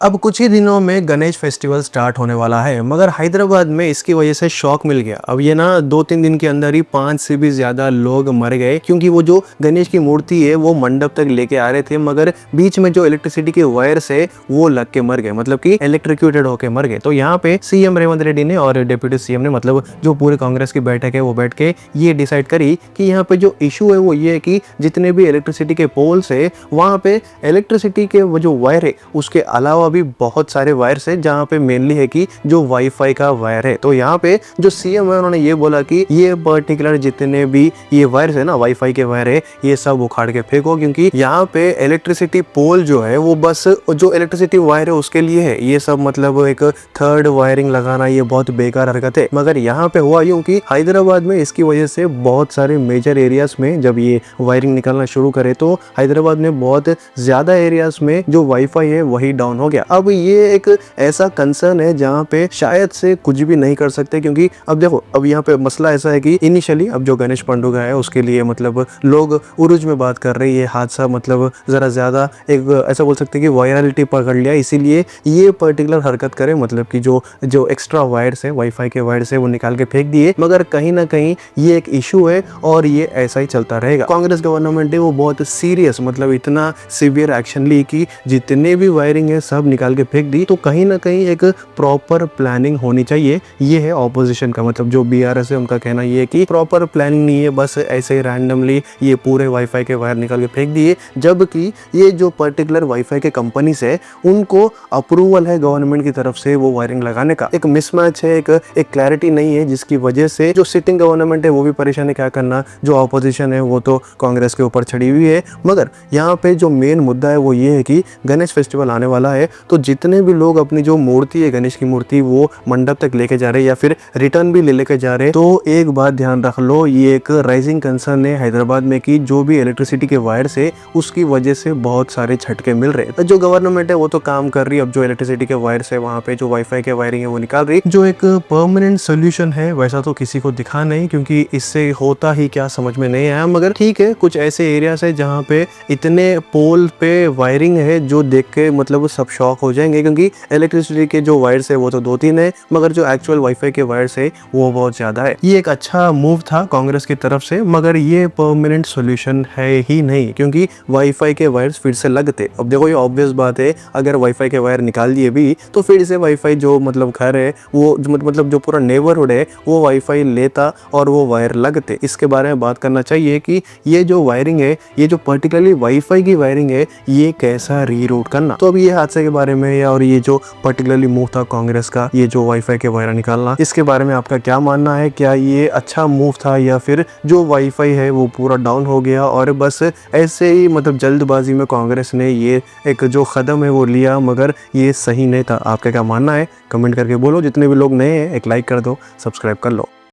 अब कुछ ही दिनों में गणेश फेस्टिवल स्टार्ट होने वाला है, मगर हैदराबाद में इसकी वजह से शॉक मिल गया। अब ये ना 2-3 दिन के अंदर ही 5 से भी ज्यादा लोग मर गए, क्योंकि वो जो गणेश की मूर्ति है वो मंडप तक लेके आ रहे थे, मगर बीच में जो इलेक्ट्रिसिटी के वायर्स है वो लग के मर गए, मतलब कि इलेक्ट्रिक्यूटेड होके मर गए। तो यहाँ पे सीएम रेवंत रेड्डी ने और डिप्यूटी सीएम ने, मतलब जो पूरे कांग्रेस की बैठक है, वो बैठ के ये डिसाइड करी कि यहाँ पे जो इशू है वो ये है कि जितने भी इलेक्ट्रिसिटी के पोल्स है वहाँ पे इलेक्ट्रिसिटी के वो जो वायर है उसके अलावा भी बहुत सारे वायर्स है, जहाँ पे मेनली है कि जो वाईफाई का वायर है। तो यहाँ पे जो सीएम है उन्होंने ये बोला कि ये पर्टिकुलर जितने भी ये वायर्स है ना, वाईफाई के वायर है, ये सब उखाड़ के फेंको, क्योंकि यहाँ पे इलेक्ट्रिसिटी पोल जो है वो बस जो इलेक्ट्रिसिटी वायर है उसके लिए है। ये सब मतलब एक थर्ड वायरिंग लगाना ये बहुत बेकार हरकत है। मगर यहाँ पे हुआ यूं कि हैदराबाद में इसकी वजह से बहुत सारे मेजर एरियाज में जब ये वायरिंग निकलना शुरू करे तो हैदराबाद में बहुत ज्यादा एरियाज में जो वाईफाई है वही डाउन हो गया। अब ये एक ऐसा कंसर्न है जहाँ पे शायद से कुछ भी नहीं कर सकते, क्योंकि अब देखो, अब यहाँ पे मसला ऐसा है कि इनिशियली अब जो गणेश पंडुगा है उसके लिए मतलब लोग उरुज में बात कर रहे हैं, ये हादसा मतलब जरा ज्यादा एक ऐसा बोल सकते हैं कि वायरलिटी पकड़ लिया, इसीलिए ये पर्टिकुलर हरकत करे, मतलब कि जो जो एक्स्ट्रा वायर्स है, वाईफाई के वायर्स है, वो निकाल के फेंक दिए। मगर कहीं ना कहीं ये एक इशू है और ये ऐसा ही चलता रहेगा। कांग्रेस गवर्नमेंट है वो बहुत सीरियस, मतलब इतना सीवियर एक्शन ली कि जितने भी वायरिंग है सब निकाल के फेंक दी। तो कहीं ना कहीं एक प्रॉपर प्लानिंग होनी चाहिए, ये है ऑपोजिशन का, मतलब जो बीआरएस है उनका कहना ये है कि प्रॉपर प्लानिंग नहीं है, बस ऐसे ही रैंडमली ये पूरे वाईफाई के वायर निकाल के फेंक दिए, जबकि ये जो पर्टिकुलर वाईफाई के कंपनी से उनको अप्रूवल है गवर्नमेंट की तरफ से वो वायरिंग लगाने का। एक मिसमैच है, एक क्लैरिटी नहीं है, जिसकी वजह से जो सिटिंग गवर्नमेंट है वो भी परेशान है, क्या करना, जो ऑपोजिशन है वो तो कांग्रेस के ऊपर चढ़ी हुई है। मगर यहाँ पे जो मेन मुद्दा है वो ये है कि गणेश फेस्टिवल आने वाला है, तो जितने भी लोग अपनी जो मूर्ति है, गणेश की मूर्ति, वो मंडप तक लेके जा रहे हैं या फिर रिटर्न भी लेके जा रहे हैं, तो एक बात ध्यान रख लो, ये एक राइजिंग कंसर्न है हैदराबाद में कि जो भी इलेक्ट्रिसिटी के वायर से उसकी वजह से बहुत सारे झटके मिल रहे हैं। जो गवर्नमेंट है वो तो काम कर रही है, अब जो इलेक्ट्रिसिटी के वायर है वहाँ पे जो वाईफाई के वायरिंग है वो निकाल रही है। जो एक परमानेंट सोल्यूशन है वैसा तो किसी को दिखा नहीं, क्योंकि इससे होता ही क्या समझ में नहीं आया। मगर ठीक है, कुछ ऐसे एरियाज है जहाँ पे इतने पोल पे वायरिंग है जो देख के मतलब सब शॉक हो जाएंगे, क्योंकि इलेक्ट्रिसिटी के जो वायर्स है वो तो 2-3 है, मगर जो एक्चुअल वाईफाई के वायर्स है वो बहुत ज्यादा है। ये एक अच्छा मूव था कांग्रेस की तरफ से, मगर ये परमानेंट सॉल्यूशन है ही नहीं, क्योंकि वाईफाई के वायर्स फिर से लगते। अब देखो, ये ऑब्वियस बात है, अगर वाईफाई के वायर निकाल दिए भी तो फिर से वाईफाई जो मतलब घर है वो मतलब जो पूरा नेबरहुड है वो वाईफाई लेता और वो वायर लगते। इसके बारे में बात करना चाहिए कि ये जो वायरिंग है, ये जो पर्टिकुलरली वाईफाई की वायरिंग है, ये कैसा रीरूट करना। तो अब ये हादसे के बारे में और ये जो पर्टिकुलरली मूव था कांग्रेस का, ये जो वाईफाई के वायर निकालना, इसके बारे में आपका क्या मानना है? क्या ये अच्छा मूव था या फिर जो वाईफाई है वो पूरा डाउन हो गया और बस ऐसे ही मतलब जल्दबाजी में कांग्रेस ने ये एक जो कदम है वो लिया, मगर ये सही नहीं था? आपका क्या मानना है? कमेंट करके बोलो। जितने भी लोग नए हैं एक लाइक कर दो, सब्सक्राइब कर लो।